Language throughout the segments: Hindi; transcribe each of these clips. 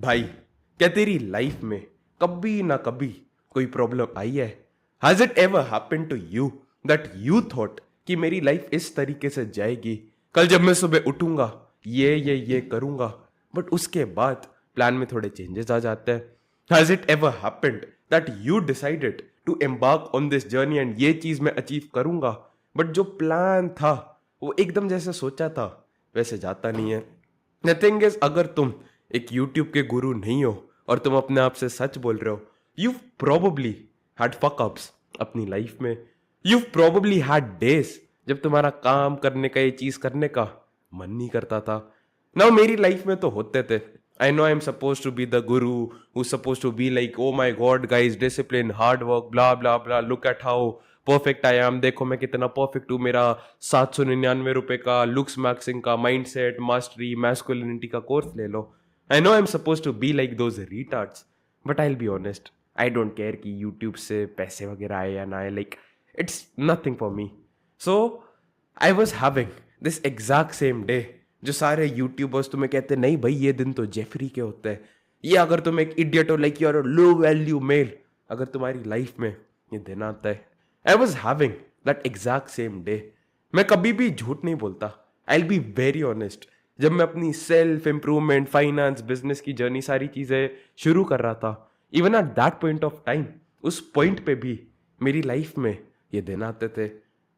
भाई, क्या तेरी लाइफ में कभी ना कभी कोई प्रॉब्लम आई है? Has it ever happened to you that you thought कि मेरी लाइफ इस तरीके से जाएगी, कल जब मैं सुबह उठूंगा ये करूंगा, बट उसके बाद प्लान में थोड़े चेंजेस आ जाते हैं? Has it ever happened that you decided to embark on this journey and ये चीज मैं अचीव करूंगा, बट जो प्लान था वो एकदम जैसे सोचा था वैसे जाता नहीं है? द थिंग इज, अगर तुम एक YouTube के गुरु नहीं हो और तुम अपने आप से सच बोल रहे हो, you probably had fuck ups अपनी लाइफ में। यू प्रोबेबली हैड डेज जब तुम्हारा काम करने का, ये चीज करने का मन नहीं करता था। नाउ मेरी लाइफ में तो होते थे। I know I am suppose to be the guru who suppose to be like, oh my god guys, discipline, hard work, bla blah bla, look at how perfect I am, देखो मैं कितना परफेक्ट हूँ, मेरा 799 रुपए का लुक्स मैक्सिंग का माइंडसेट मास्टरी मैस्कुलिनिटी का कोर्स ले लो। I know I am suppose to be like those retards, but I will be honest, I don't care कि यूट्यूब से पैसे वगैरह आए या ना आए, like it's nothing for me. So I was having this exact same day जो सारे यूट्यूबर्स तुम्हें कहते नहीं भाई ये दिन तो जेफरी के होते हैं, ये अगर तुम एक इडियट हो, like you are low value male, अगर तुम्हारी लाइफ में ये दिन आता है। I was having that exact same day. मैं कभी भी झूठ नहीं बोलता, I will be very honest. जब मैं अपनी सेल्फ इंप्रूवमेंट, फाइनेंस, बिजनेस की जर्नी, सारी चीजें शुरू कर रहा था, even at that point of time, उस पॉइंट पे भी मेरी लाइफ में ये दिन आते थे।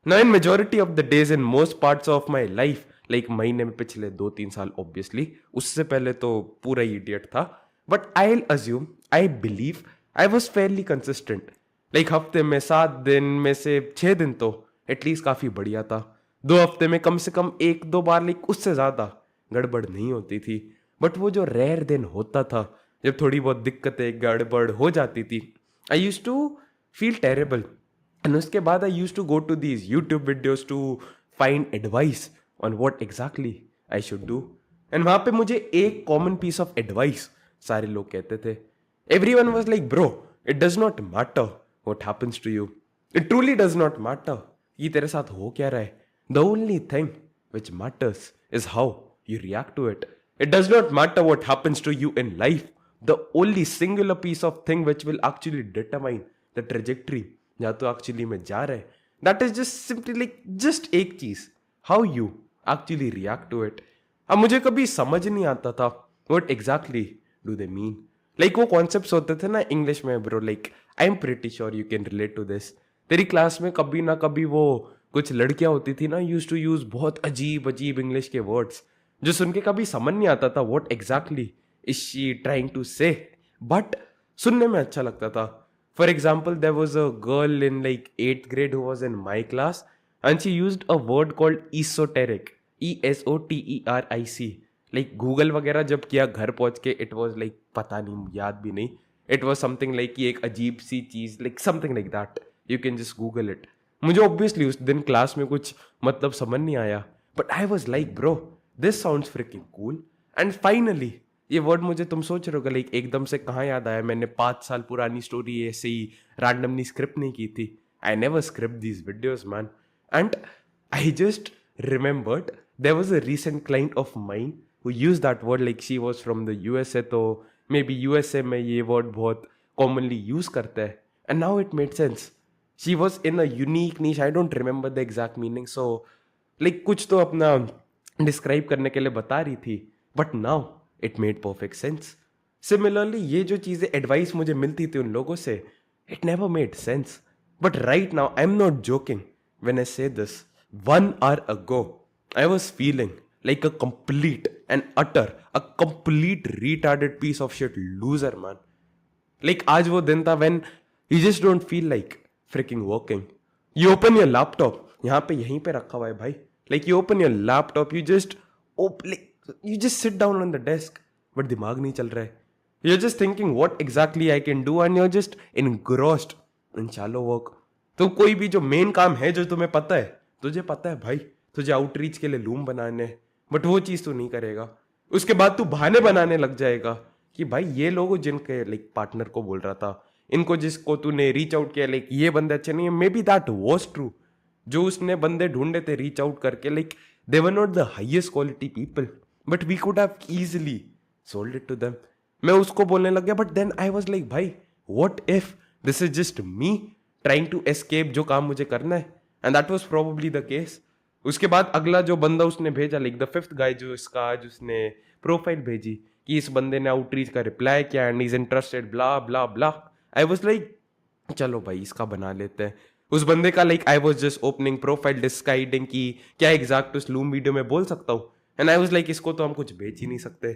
Now in majority of the days in most parts of my life, like महीने में पिछले 2-3 साल ऑब्वियसली, उससे पहले तो पूरा ही इडियट था, but I will assume, I believe I was Fairlie consistent. Like हफ्ते में 7 दिन में से 6 दिन तो एटलीस्ट काफी बढ़िया था। 2 हफ्ते में कम से कम 1-2 बार, लाइक उससे ज्यादा गड़बड़ नहीं होती थी। बट वो जो रेयर दिन होता था जब थोड़ी बहुत दिक्कतें गड़बड़ हो जाती थी, I use to feel terrible. And उसके बाद I use to go to these YouTube videos to find advice on what exactly I should do. And वहां पे मुझे एक कॉमन पीस ऑफ एडवाइस सारे लोग कहते थे। Everyone was like, bro, it does not matter what happens to you, it truly does not matter ये तेरे साथ हो क्या रहा है। The only thing which matters is how you react to it. It does not matter what happens to you in life. The only singular piece of thing which will actually determine the trajectory जहाँ तो actually में जा रहे, that is just simply like just एक चीज, how you actually react to it. अब मुझे कभी समझ नहीं आता था what exactly do they mean. Like वो concepts होते थे ना इंग्लिश में bro, like I am pretty sure you can relate to this. तेरी क्लास में कभी ना कभी वो कुछ लड़कियां होती थी ना, यूज टू यूज बहुत अजीब अजीब इंग्लिश के वर्ड्स जो सुन के कभी समझ नहीं आता था what exactly is she trying to say, but सुनने में अच्छा लगता था। For example, there was a girl in like 8th grade who was in my class and she used a word called esoteric, ESOTERIC. Like Google वगैरह जब किया घर पहुंच के, इट वॉज लाइक पता नहीं, याद भी नहीं, इट वॉज समथिंग लाइक एक अजीब सी चीज, like something like that, you can just Google it. मुझे ऑब्वियसली उस दिन क्लास में कुछ मतलब समझ नहीं आया, but I was like, bro this sounds fricking cool. And finally ये वर्ड मुझे, तुम सोच रहे हो लाइक एकदम से कहाँ याद आया, मैंने 5 साल पुरानी स्टोरी ऐसे ही रैंडमली स्क्रिप्ट नहीं की थी। I never script these videos man. And I just remembered there was a recent client of mine who use that word, like she was from the USA, तो मे बी यूएसए में ये वर्ड बहुत कॉमनली यूज करता है। And now it made sense, she was in a unique niche, I don't remember the exact meaning, so like कुछ तो अपना डिस्क्राइब करने के लिए बता रही थी, but now it made perfect sense. Similarly ये जो चीजें एडवाइस मुझे मिलती थी उन लोगों से, it never made sense, but right now I am not joking when I से this. 1 hour ago I was feeling like a complete and utter, a complete retarded piece of shit loser man. Like आज वो दिन था when you just don't feel like freaking working. You open your laptop, यहाँ पे यहीं पे रखा हुआ है भाई, like you open your laptop, you just sit down on the desk, but दिमाग नहीं चल रहा है। You're just thinking what exactly I can do and you're just engrossed in shallow work. तो कोई भी जो मेन काम है जो तुम्हें पता है, तुझे पता है भाई तुझे आउटरीच के लिए लूम बनाने, बट वो चीज तू नहीं करेगा। उसके बाद तू बहाने बनाने लग जाएगा कि भाई ये लोग जिनके लाइक पार्टनर को बोल रहा था, इनको जिसको तूने रीच आउट किया, लाइक ये बंदे अच्छे नहीं है, may be that was true. जो उसने बंदे ढूंढे थे रीच आउट करके, like they were not the highest quality people, but we could have easily sold it to them. मैं उसको बोलने लग गया, but then I was like भाई what if this is just me trying to escape जो काम मुझे करना है, and that was probably the case. उसके बाद अगला जो बंदा उसने भेजा, लाइक द फिफ्थ गाय जो इसका आज उसने प्रोफाइल भेजी कि इस बंदे ने आउटरीच का रिप्लाई किया and is interested blah blah blah, I was like चलो भाई इसका बना लेते हैं। उस बंदे का like I was just opening profile deciding कि क्या एग्जैक्ट उस लूम वीडियो में बोल सकता हूँ, एंड आई वॉज लाइक इसको तो हम कुछ बेच ही नहीं सकते,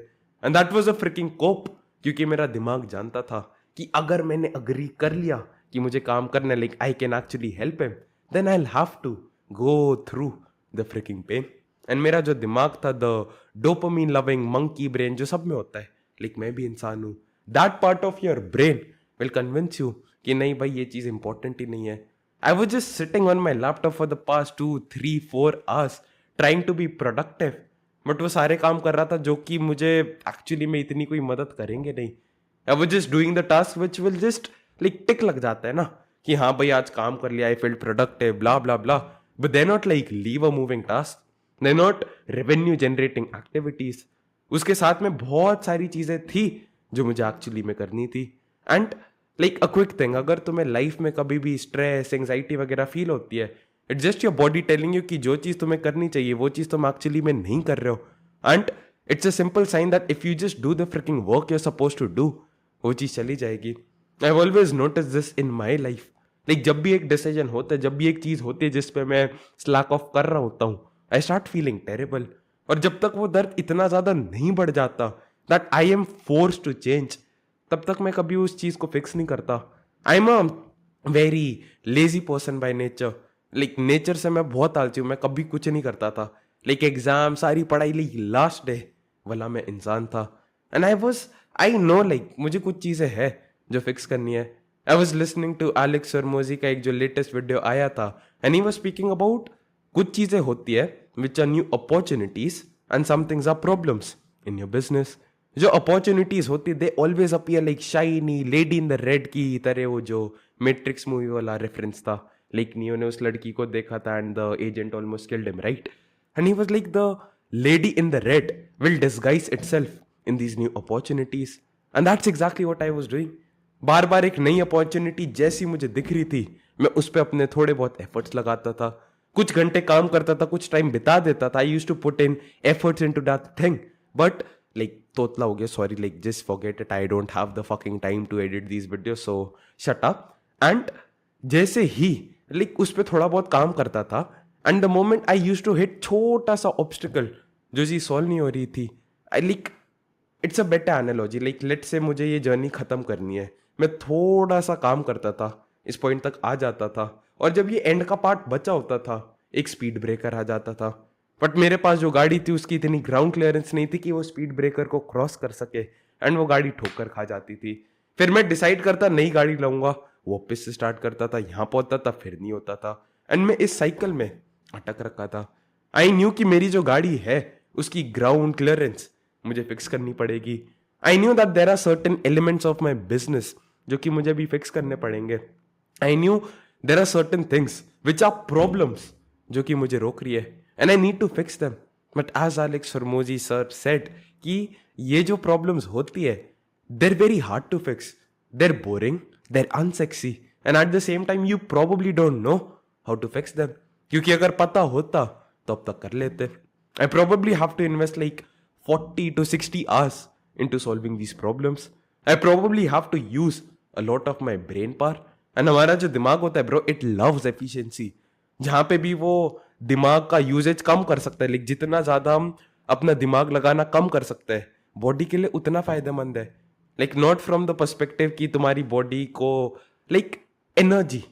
and that was a freaking cope. क्योंकि मेरा दिमाग जानता था कि अगर मैंने अग्री कर लिया कि मुझे काम करना है, like I can actually help him, then I will have to go through the freaking pain. And मेरा जो दिमाग था, the dopamine loving monkey brain जो सब में होता है, लाइक मैं भी इंसान हूँ, that part of your brain will convince you कि नहीं भाई ये चीज इंपॉर्टेंट ही नहीं है। I was just sitting on my laptop for the past 2 3 4 hours trying to be productive, but वो सारे काम कर रहा था जो कि मुझे एक्चुअली में इतनी कोई मदद करेंगे नहीं। I was just doing the task which will just like tick लग जाता है ना कि हाँ भाई आज काम कर लिया, I feel productive blah blah blah, but they not like leave a moving task, they not revenue generating activities. उसके साथ में बहुत सारी चीजें थी जो मुझे एक्चुअली में करनी थी। And like a quick thing, अगर तुम्हें लाइफ में कभी भी स्ट्रेस एंजाइटी वगैरह फील होती है, it's just your body telling you कि जो चीज तुम्हें करनी चाहिए वो चीज तुम एक्चुअली में नहीं कर रहे हो, and it's a simple sign that if you just do the freaking work you are suppose to do, वो चीज चली जाएगी। I always notice this in my life, like जब भी एक डिसीजन होता है, जब भी एक चीज होती है जिसपे मैं स्लैक ऑफ कर रहा होता हूँ, आई स्टार्ट फीलिंग टेरेबल। और जब तक वो दर्द इतना ज्यादा नहीं बढ़ जाता that I am force to change, तब तक मैं कभी उस चीज को फिक्स नहीं करता। I am a very lazy person by nature, like nature से मैं बहुत आलसी हूँ, मैं कभी कुछ नहीं करता था, लाइक एग्जाम सारी पढ़ाई लाइक लास्ट डे वाला मैं इंसान था। एंड आई नो लाइक मुझे कुछ चीजें है जो फिक्स करनी है। I was listening to Alex Hormozi का एक जो लेटेस्ट वीडियो आया था, and he was speaking about कुछ चीजें होती है which are new opportunities and some things are problems in your business. जो अपॉर्चुनिटीज होती है they always appear like shiny lady in the red की तरह, वो जो मैट्रिक्स मूवी वाला रेफरेंस था, लाइक नियो ने उस लड़की को देखा था and the agent almost killed him, right? And he was like the lady in the red will disguise itself in these new opportunities, and that's exactly what I was doing. बार बार एक नई अपॉर्चुनिटी जैसी मुझे दिख रही थी, मैं उस पर अपने थोड़े बहुत एफर्ट्स लगाता था, कुछ घंटे काम करता था, कुछ टाइम बिता देता था। I used to put in efforts into that thing, but like तोतला हो गया, sorry, like just forget it, I don't have the fucking time to edit these videos, so shut up. And जैसे ही लाइक उस पर थोड़ा बहुत काम करता था, and the moment I used to hit छोटा सा ऑब्स्टिकल जो चीज सॉल्व नहीं हो रही थी, I like it's a better analogy, like late से मुझे ये जर्नी खत्म करनी है, मैं थोड़ा सा काम करता था, इस पॉइंट तक आ जाता था, और जब ये एंड का पार्ट बचा होता था एक स्पीड ब्रेकर आ जाता था। बट मेरे पास जो गाड़ी थी उसकी इतनी ग्राउंड क्लियरेंस नहीं थी कि वो स्पीड ब्रेकर को क्रॉस कर सके, एंड वो गाड़ी ठोकर खा जाती थी। फिर मैं डिसाइड करता नई गाड़ी लाऊंगा, वापस से स्टार्ट करता था, यहाँ पहुंचता था, फिर नहीं होता था, एंड मैं इस साइकिल में अटक रखा था। आई न्यू कि मेरी जो गाड़ी है उसकी ग्राउंड क्लियरेंस मुझे फिक्स करनी पड़ेगी। I knew that there are certain elements of my business जो कि मुझे भी फिक्स करने पड़ेंगे। I knew there are certain things which are problems जो कि मुझे रोक रही है, and I need to fix them. But as Alex Hormozi sir said कि ये जो प्रॉब्लम्स होती है they're very hard to fix, they're boring, they're unsexy, and at the same time you probably don't know how to fix them, क्योंकि अगर पता होता तो अब तक कर लेते। I probably have to invest like 40 to 60 hours into solving these problems. I probably have to use a lot of my brain power. And हमारा जो दिमाग होता है ब्रो, इट लव्स एफिशिएंसी। जहां पे भी वो दिमाग का यूजेज कम कर सकता है, लाइक जितना ज्यादा हम अपना दिमाग लगाना कम कर सकते हैं बॉडी के लिए उतना फायदेमंद है। Like not from the perspective कि तुम्हारी बॉडी को लाइक एनर्जी,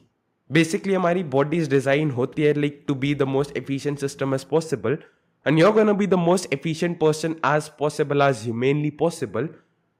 बेसिकली हमारी बॉडी डिजाइन होती है like to be the most efficient system as possible, and you're gonna be the most efficient person as possible as humanly possible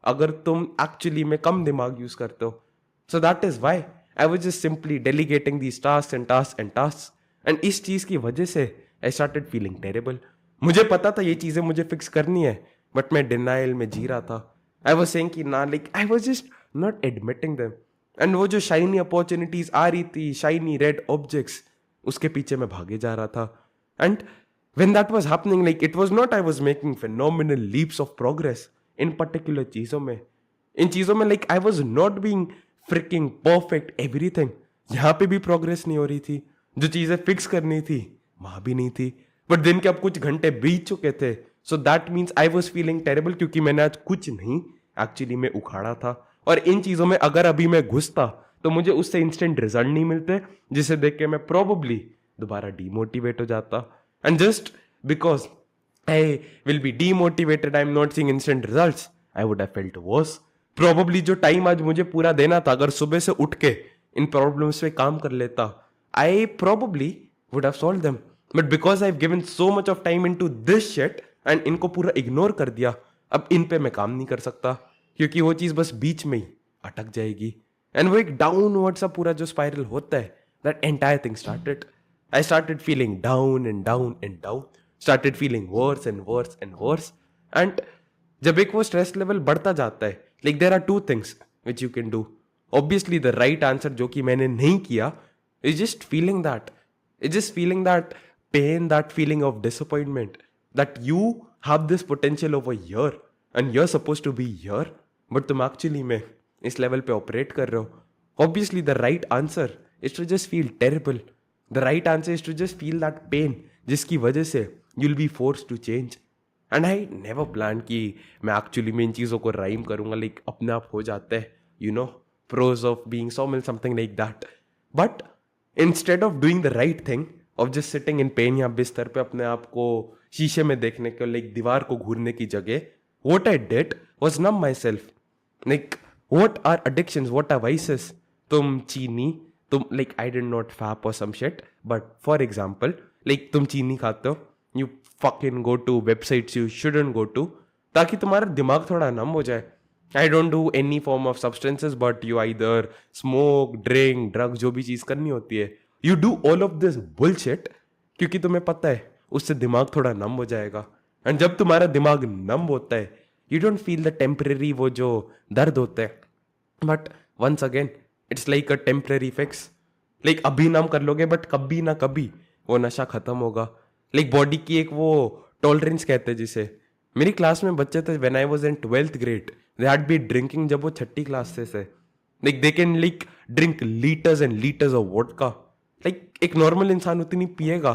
अगर तुम एक्चुअली में कम दिमाग यूज करते हो। So that is why I was just simply delegating these task and task and task, and इस चीज की वजह से आई स्टार्टेड फीलिंग टेरेबल। मुझे पता था ये चीजें मुझे फिक्स करनी है, बट मैं डिनाइल में जी रहा था। आई वाज सेइंग कि ना, like I was just not admitting them, and वो जो शाइनी अपॉर्चुनिटीज आ रही थी, शाइनी रेड ऑब्जेक्ट्स, उसके पीछे मैं भागे जा रहा था। And when that was happening, like it was not I was making phenomenal leaps of progress in particular चीजों में, इन चीजों में like I was not being fricking perfect everything. यहाँ पे भी प्रोग्रेस नहीं हो रही थी, जो चीजें फिक्स करनी थी वहां भी नहीं थी। बट दिन के अब कुछ घंटे बीत चुके थे, so that means I was feeling terrible, क्योंकि मैंने आज कुछ नहीं एक्चुअली में उखाड़ा था। और इन चीजों में अगर अभी मैं घुसता तो मुझे उससे इंस्टेंट रिजल्ट नहीं मिलते, जिसे देख के मैं प्रोबेबली दोबारा डीमोटिवेट हो जाता। And just because I will be demotivated, I'm not seeing instant results, I would have felt worse. Probably जो टाइम आज मुझे पूरा देना था, अगर सुबह से उठ के इन प्रॉब्लम्स पे काम कर लेता, I probably would have solved them. But because I've given so much of time into this shit and इनको पूरा इग्नोर कर दिया, अब इन पे मैं काम नहीं कर सकता, क्योंकि वो चीज बस बीच में ही अटक जाएगी। एंड वो एक डाउनवर्ड सा पूरा जो स्पाइरल होता है, that entire thing started. I started feeling down and down and down. Started feeling worse and worse and worse. And जब एक वो स्ट्रेस लेवल बढ़ता जाता है, like there are two things which you can do. Obviously the right answer जो कि मैंने नहीं किया is just feeling that. It's just feeling that pain, that feeling of disappointment, that you have this potential over here and you're supposed to be here, but तुम actually में इस लेवल पे ऑपरेट कर रहे हो। Obviously the right answer is to just feel terrible. The right answer is to just feel that pain, जिसकी वजह से you'll be forced to change. And I never planned कि मैं actually में इन चीज़ों को राइम करूँगा, like अपने आप हो जाता है, you know, pros of being sawmill, something like that. But instead of doing the right thing, of just sitting in pain या बिस्तर पे अपने आप को शीशे में देखने के, like दीवार को घूरने की जगह, what I did was numb myself. Like, what are addictions? What are vices? तुम चीनी, तुम like I did not fap or some shit, but for example, like तुम चीनी खाते हो, you fucking go to websites you shouldn't go to, ताकि तुम्हारा दिमाग थोड़ा नम हो जाए. I don't do any form of substances, but you either smoke, drink, drugs, जो भी चीज करनी होती है, you do all of this bullshit, क्योंकि तुम्हें पता है उससे दिमाग थोड़ा नम हो जाएगा. एंड जब तुम्हारा दिमाग नम होता है, you don't feel the temporary वो जो दर्द होता है, but once again it's like a temporary fix. like अभी नम कर लोगे, बट कभी ना कभी वो नशा खत्म होगा. लाइक बॉडी की एक वो टॉलरेंस कहते हैं जिसे. मेरी क्लास में बच्चे थे when I was in 12th grade, they had be drinking जब वो छठी क्लास से like they can like drink litres and litres of vodka. Like एक नॉर्मल इंसान उतनी पिएगा,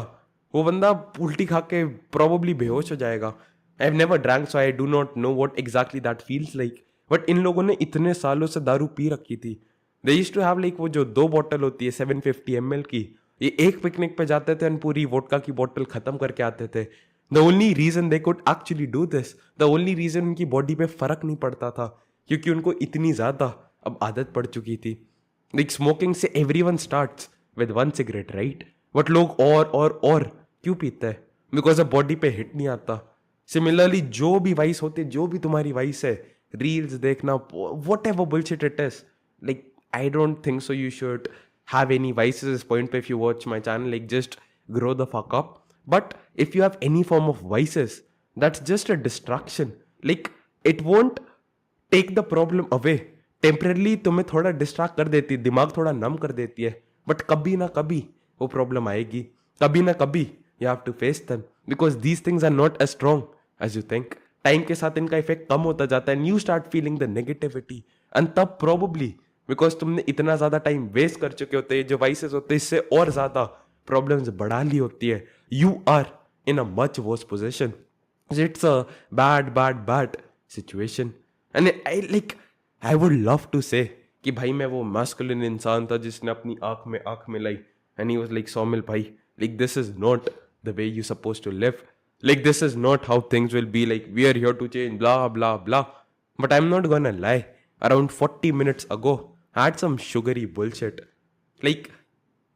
वो बंदा उल्टी खा के प्रोबेबली बेहोश हो जाएगा. I have never drank, so I do not know what exactly that feels like. But इन लोगों ने इतने सालों से दारू पी रखी थी. They used to have like वो जो 2 बॉटल होती है 750 ml की, ये एक पिकनिक पे जाते थे और पूरी वोडका की बोतल खत्म करके आते थे. The only reason they could actually do this, the only reason उनकी बॉडी पे फर्क नहीं पड़ता था, क्योंकि उनको इतनी ज्यादा अब आदत पड़ चुकी थी. लाइक स्मोकिंग से everyone starts with 1 cigarette, right? But लोग और क्यों पीते हैं? बिकॉज अब बॉडी पे हिट नहीं आता. सिमिलरली जो भी वाइस होते, जो भी तुम्हारी वाइस है, रील्स देखना, what ever bullshit it is, like I don't think so you should have any vices at this point if you watch my channel. Like, just grow the fuck up. But if you have any form of vices, that's just a distraction. Like, it won't take the problem away. Temporarily तुम्हें थोड़ा distract कर देती है, दिमाग थोड़ा नम कर देती है, but कभी ना कभी वो problem आएगी, कभी ना कभी you have to face them, because these things are not as strong as you think. Time के साथ इनका इफेक्ट कम होता जाता है, and you start feeling the negativity, and तब probably बिकॉज तुमने इतना ज्यादा टाइम वेस्ट कर चुके होते हैं, जो वाइसेस होते हैं इससे और ज्यादा प्रॉब्लम्स बढ़ा ली होती है, you are in a much worse position. It's a bad situation. And I would love to say कि भाई मैं वो मैस्कुलिन इंसान था जिसने अपनी आंख में लाई, and he was like Saumil भाई, like this is not the way you suppose to live, like this is not how things will be, like we are here to change, blah blah blah. But I am not gonna lie, around 40 minutes ago I had some sugary bullshit. Like,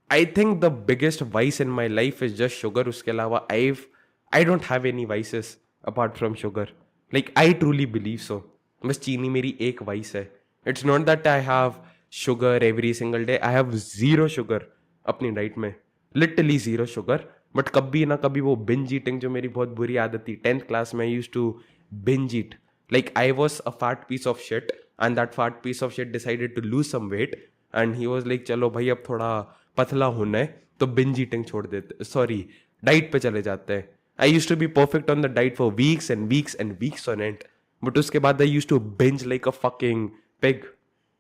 I think the biggest vice in my life is just sugar. उसके अलावा I don't have any vices apart from sugar. Like, I truly believe so. बस चीनी मेरी एक vice है. It's not that I have sugar every single day. I have zero sugar अपनी diet में. Literally zero sugar. But कभी ना कभी वो binge eating जो मेरी बहुत बुरी आदत थी. 10th class में I used to binge eat. Like, I was a fat piece of shit. And that fat piece of shit decided to lose some weight, and he was like, चलो भाई अब थोड़ा पतला होना है तो binge eating छोड़ देते, सॉरी डाइट पे चले जाते हैं. I used to be perfect on the diet for weeks and weeks and weeks on end. But उसके बाद I use to binge like a fucking pig.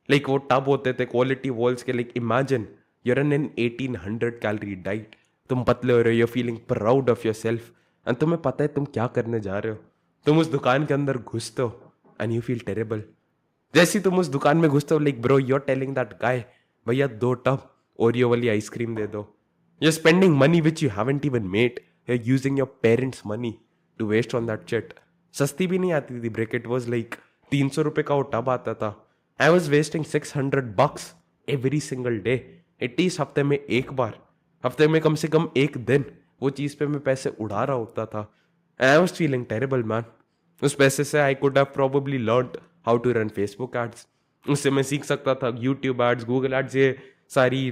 Like वो टब होते थे क्वालिटी वॉल्स के. Like imagine you're on 1800 calorie diet. तुम पतले हो रहे हो, you're feeling proud of yourself, and तुम्हें पता है तुम क्या करने जा रहे हो. तुम उस दुकान के अंदर घुसते हो एंड यू फील टेरेबल. जैसे ही तुम उस दुकान में घुसते हो, like bro you are telling that guy, भैया 2 टब ओरियो वाली आइसक्रीम दे दो. You are spending money which you haven't even made. You are using your parents money to waste on that shit. सस्ती भी नहीं आती थी ब्रेक. इट वॉज लाइक 300 रुपये का वो टब आता था. I was wasting $600 every single day. At least हफ्ते में एक बार, हफ्ते में कम से कम एक दिन वो चीज़ पे मैं पैसे उड़ा रहा होता था. I was feeling terrible man. उस पैसे से I could have probably learned how to run Facebook ads. उससे मैं सीख सकता था यूट्यूब एड्स, गूगल एड्स, ये सारी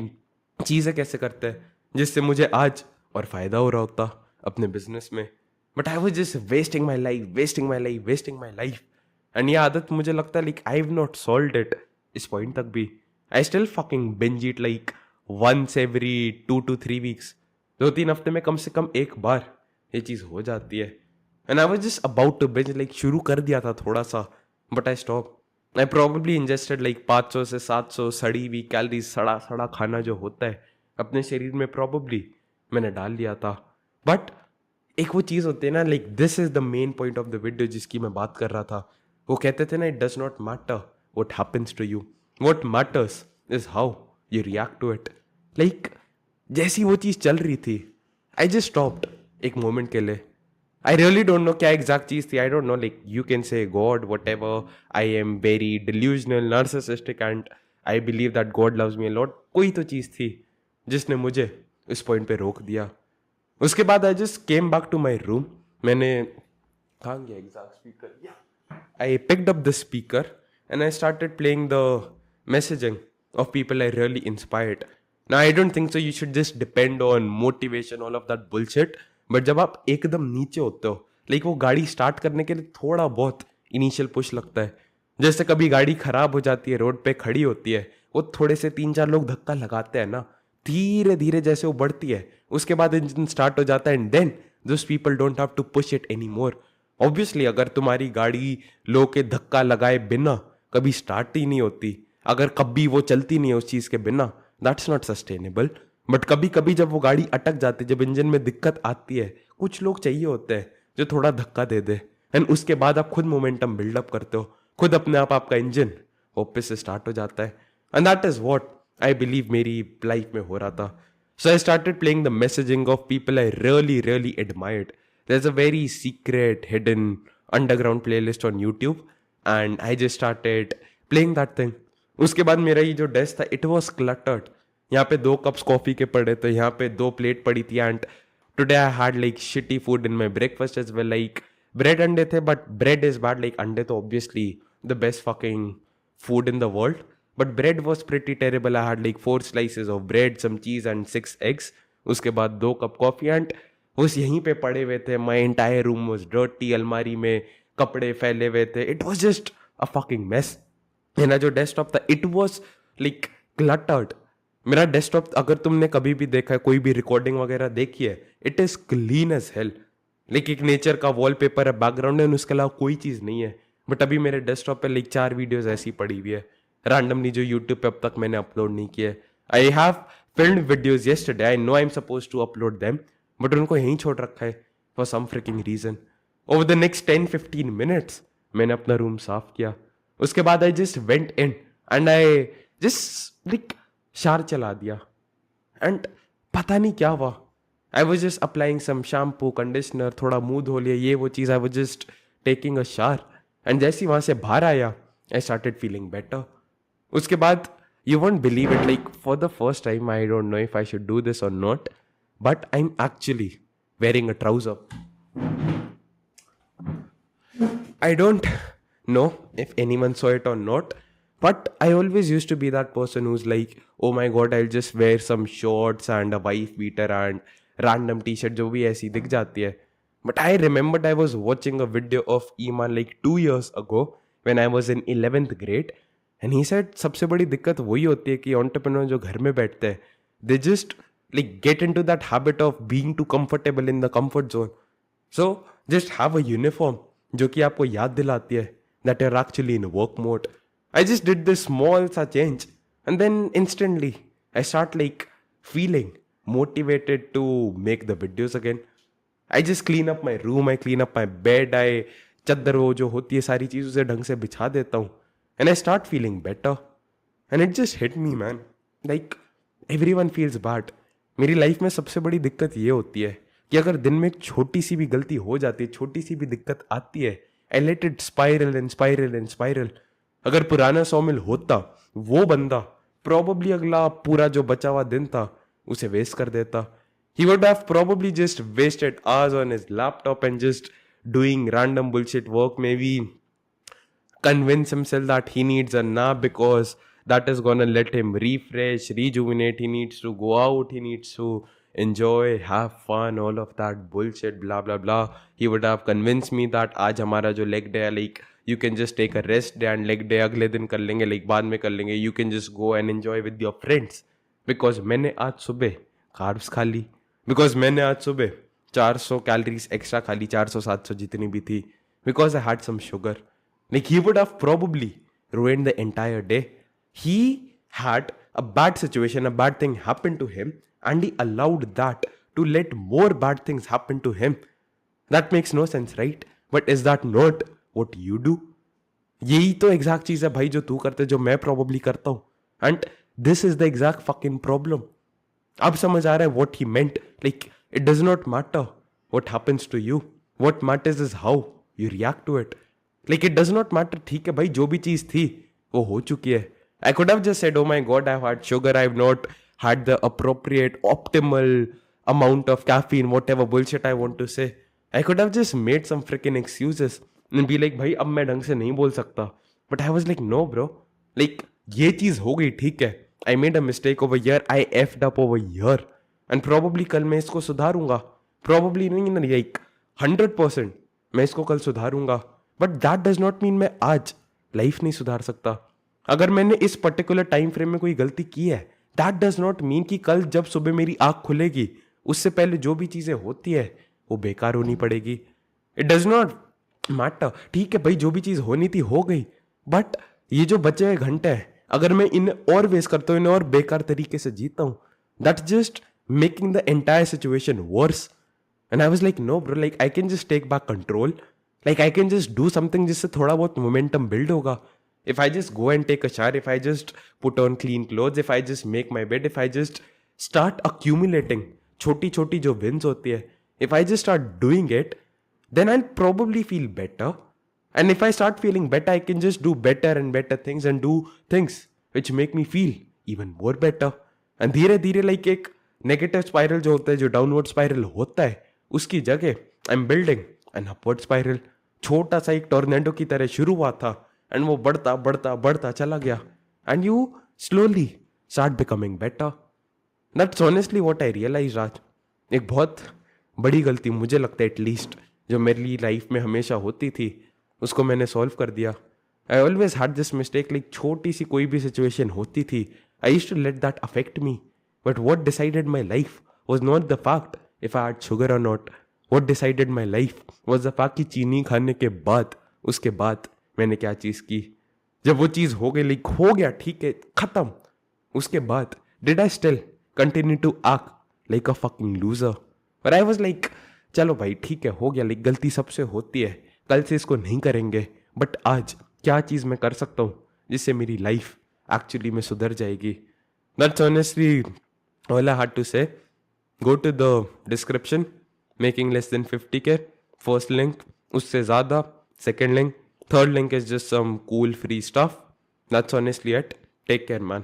चीज़ें कैसे करते हैं, जिससे मुझे आज और फायदा हो रहा होता अपने बिजनेस में. But I was just wasting my life, wasting my life, wasting my life. And ये आदत मुझे लगता है like I have not solved it इस पॉइंट तक भी. I still fucking binge it like once every 2 to 3 weeks. 2-3 हफ्ते में कम से कम एक बार ये चीज़ हो जाती है. And I was just about to binge. Like शुरू कर दिया था थोड़ा सा, but I stop. I probably ingested like 500 से 700 सड़ी हुई कैलोरीज, सड़ा सड़ा खाना जो होता है अपने शरीर में, प्रॉबेबली मैंने डाल लिया था. बट एक वो चीज़ होती है ना, like this is the main point of the video जिसकी मैं बात कर रहा था. वो कहते थे ना, it does not matter what happens to you, what matters is how you react to it. Like जैसी वो चीज़ चल रही थी, आई जस्ट स्टॉप्ड एक मोमेंट के लिए. आई रियली डोंट नो क्या एग्जैक्ट चीज़ थी. I don't know, like you can say God, whatever. I am very delusional, narcissistic, and I believe that God loves me a lot. कोई तो चीज़ थी जिसने मुझे इस पॉइंट पे रोक दिया. उसके बाद I just came back to my room. मैंने कहाँ गया exact speaker, I picked up the speaker and I started playing the messaging of people I really inspired. Now I don't think so you should just depend on motivation, all of that bullshit. But जब आप एकदम नीचे होते हो, लाइक वो गाड़ी स्टार्ट करने के लिए थोड़ा बहुत इनिशियल पुश लगता है. जैसे कभी गाड़ी खराब हो जाती है, रोड पे खड़ी होती है, वो थोड़े से 3-4 लोग धक्का लगाते हैं ना, धीरे धीरे जैसे वो बढ़ती है, उसके बाद इंजन स्टार्ट हो जाता है. And then those people don't have to push it any more. Obviously अगर तुम्हारी गाड़ी लोग के धक्का लगाए बिना कभी स्टार्ट ही नहीं होती, अगर कभी वो चलती नहीं है उस चीज़ के बिना, दैट्स नॉट सस्टेनेबल. बट कभी कभी जब वो गाड़ी अटक जाती है, जब इंजन में दिक्कत आती है, कुछ लोग चाहिए होते हैं जो थोड़ा धक्का दे दे, एंड उसके बाद आप खुद मोमेंटम बिल्डअप करते हो, खुद अपने आप आपका इंजन वापस से स्टार्ट हो जाता है. And that is what I believe मेरी लाइफ में हो रहा था. So I started playing the messaging of people I really really admired. There's a very secret, hidden, underground playlist on YouTube, and I just started playing that thing. उसके बाद मेरा ये जो डेस्क था, it was cluttered. यहाँ पे 2 cups कॉफ़ी के पड़े थे, यहाँ पे 2 प्लेट पड़ी थी, and today I had like shitty food in my breakfast as well. Like bread अंडे थे, but bread is bad. Like अंडे तो obviously the best fucking food in the world, but bread was pretty terrible. I had like 4 slices of bread, some cheese and 6 eggs. उसके बाद 2 cup कॉफ़ी, and बस यहीं पे पड़े हुए थे. My entire room was dirty, अलमारी में कपड़े फैले हुए थे. It was just a fucking mess. मेरा जो डेस्कटॉप था, इट वाज लाइक क्लटर्ड. मेरा डेस्कटॉप अगर तुमने कभी भी देखा है, कोई भी रिकॉर्डिंग वगैरह देखी है, it is clean as hell. Like एक नेचर का वॉलपेपर है, बैकग्राउंड है, उसके अलावा कोई चीज़ नहीं है. बट अभी मेरे डेस्कटॉप पे लाइक 4 वीडियोज ऐसी पड़ी हुई है रैंडमली, जो यूट्यूब पे अब तक मैंने अपलोड नहीं किए. I have filmed videos yesterday. I know I am suppose to upload them, but उनको यहीं छोड़ रखा है for some fricking reason. Over the next 10-15 minutes मैंने अपना रूम साफ किया. उसके बाद I just went in and I just like shower चला दिया. एंड पता नहीं क्या हुआ, I was just applying some shampoo, conditioner, थोड़ा मुंह धो लिया, ये वो चीज़. आई वॉज जस्ट टेकिंग अ शार, एंड जैसे ही वहाँ से बाहर आया, आई स्टार्टेड फीलिंग बेटर. उसके बाद you won't believe it, like for the first time, I don't know if I should do this और not, but I'm actually wearing a trouser. I don't know if anyone saw it or not, but I always used to be that person who's like, oh my god, I'll just wear some shorts and a wife beater and random t-shirt जो भी ऐसी दिख जाती है. But I remembered I was watching a video of Iman like 2 years ago when I was in 11th grade, and he said सबसे बड़ी दिक्कत वही होती है कि entrepreneur जो घर में बैठते हैं, they just like get into that habit of being too comfortable in the comfort zone. So just have a uniform जो कि आपको याद दिलाती है that you are actually in work mode. I just did this small सा change and then instantly I start like feeling motivated to make the videos again. I just clean up my room, I clean up my bed, I चद्दर वो जो होती है सारी चीज़ उसे ढंग से बिछा देता हूँ and I start feeling better. And it just hit me man, like everyone feels bad. मेरी लाइफ में सबसे बड़ी दिक्कत ये होती है कि अगर दिन में एक छोटी सी भी गलती हो जाती है, छोटी सी भी दिक्कत आती है, I let it spiral and spiral and spiral. अगर पुराना 100 मिल होता, वो बंदा प्रॉबली अगला पूरा जो बचा हुआ दिन था उसे वेस्ट कर देता. He would have probably just wasted hours on his laptop and just doing random bullshit work, maybe convince himself that he needs a nap because that is gonna let him refresh, rejuvenate. He needs to go out, he needs to enjoy, have fun, all of that bullshit, blah blah blah. He would have convinced me that आज हमारा जो leg day है, like you can just take a rest day and leg day अगले दिन कर लेंगे, like बाद में कर लेंगे. You can just go and enjoy with your friends. Because मैंने आज सुबह carbs खा ली, बिकॉज मैंने आज सुबह 400 कैलोरीज एक्स्ट्रा खा ली, 400-700 जितनी भी थी, because I had some sugar. Like he would have probably ruined the entire day. He had a bad situation, a bad thing happened to him, and he allowed that to let more bad things happen to him. That makes no sense, right? But is that not what you do? यही तो एग्जैक्ट चीज है भाई जो तू करते, जो मैं प्रोबेबली करता हूं. And this is the exact fucking problem. अब समझ आ रहा है what he meant. Like it does not matter what happens to you. What matters is how you react to it. Like it does not matter. ठीक है भाई, जो भी चीज थी वो हो चुकी है. I could have just said, oh my god, I've had sugar, I've not had the appropriate optimal amount of caffeine, whatever bullshit I want to say. I could have just made some freaking excuses and be like, भाई अब मैं ढंग से नहीं बोल सकता. But I was like, no bro. Like ये चीज हो गई, ठीक है. I made a mistake over here. I effed up over here. And probably कल मैं इसको सुधारूंगा. Probably नहीं, like 100% मैं इसको कल सुधारूंगा. But that does not mean मैं आज लाइफ नहीं सुधार सकता. अगर मैंने इस पर्टिकुलर टाइम फ्रेम में कोई गलती की है, दैट डज नॉट मीन कि कल जब सुबह मेरी आंख खुलेगी उससे पहले जो भी चीजें होती है वो बेकार होनी पड़ेगी. It does not matter. ठीक है भाई, जो भी चीज होनी थी हो गई, बट ये जो बचे हुए घंटे हैं अगर मैं इन्हें और वेस्ट करता हूँ, इन्हें और बेकार तरीके से जीता हूँ, that just making the entire situation worse. And I was like, no bro, like I can just take back control. Like I can just do something जिससे थोड़ा बहुत मोमेंटम बिल्ड होगा. If I just go and take a shower, if I just put on clean clothes, if I just make my bed, if I just start accumulating छोटी छोटी जो wins होती है, if I just start doing it, then I'll probably feel better. And if I start feeling better, I can just do better and better things and do things which make me feel even more better. And धीरे धीरे like एक negative spiral जो होता है, जो downward spiral होता है, उसकी जगह I'm building an upward spiral. छोटा सा एक टोर्नेडो की तरह शुरू हुआ था एंड वो बढ़ता बढ़ता बढ़ता चला गया. And you slowly start becoming better. That's honestly what I realise आज. एक बहुत बड़ी गलती मुझे लगता है एटलीस्ट जो मेरी लाइफ में हमेशा होती थी, उसको मैंने सॉल्व कर दिया. I always had this mistake, like छोटी सी कोई भी सिचुएशन होती थी, I used to let that affect me. But what decided my life was not the fact if I had sugar or not. What decided my life was the fact कि चीनी खाने के बाद, उसके बाद मैंने क्या चीज की. जब वो चीज हो गई, लाइक हो गया, ठीक है, खत्म, उसके बाद did I still continue to act like a fucking loser. और आई वाज लाइक, चलो भाई ठीक है, हो गया, लाइक गलती सबसे होती है, कल से इसको नहीं करेंगे. बट आज क्या चीज मैं कर सकता हूँ जिससे मेरी लाइफ एक्चुअली में सुधर जाएगी. That's honestly all I had to say. Go to the description, making less than 50K, first link, उससे ज्यादा second link, third link is just some cool free stuff. That's honestly it. Take care, man.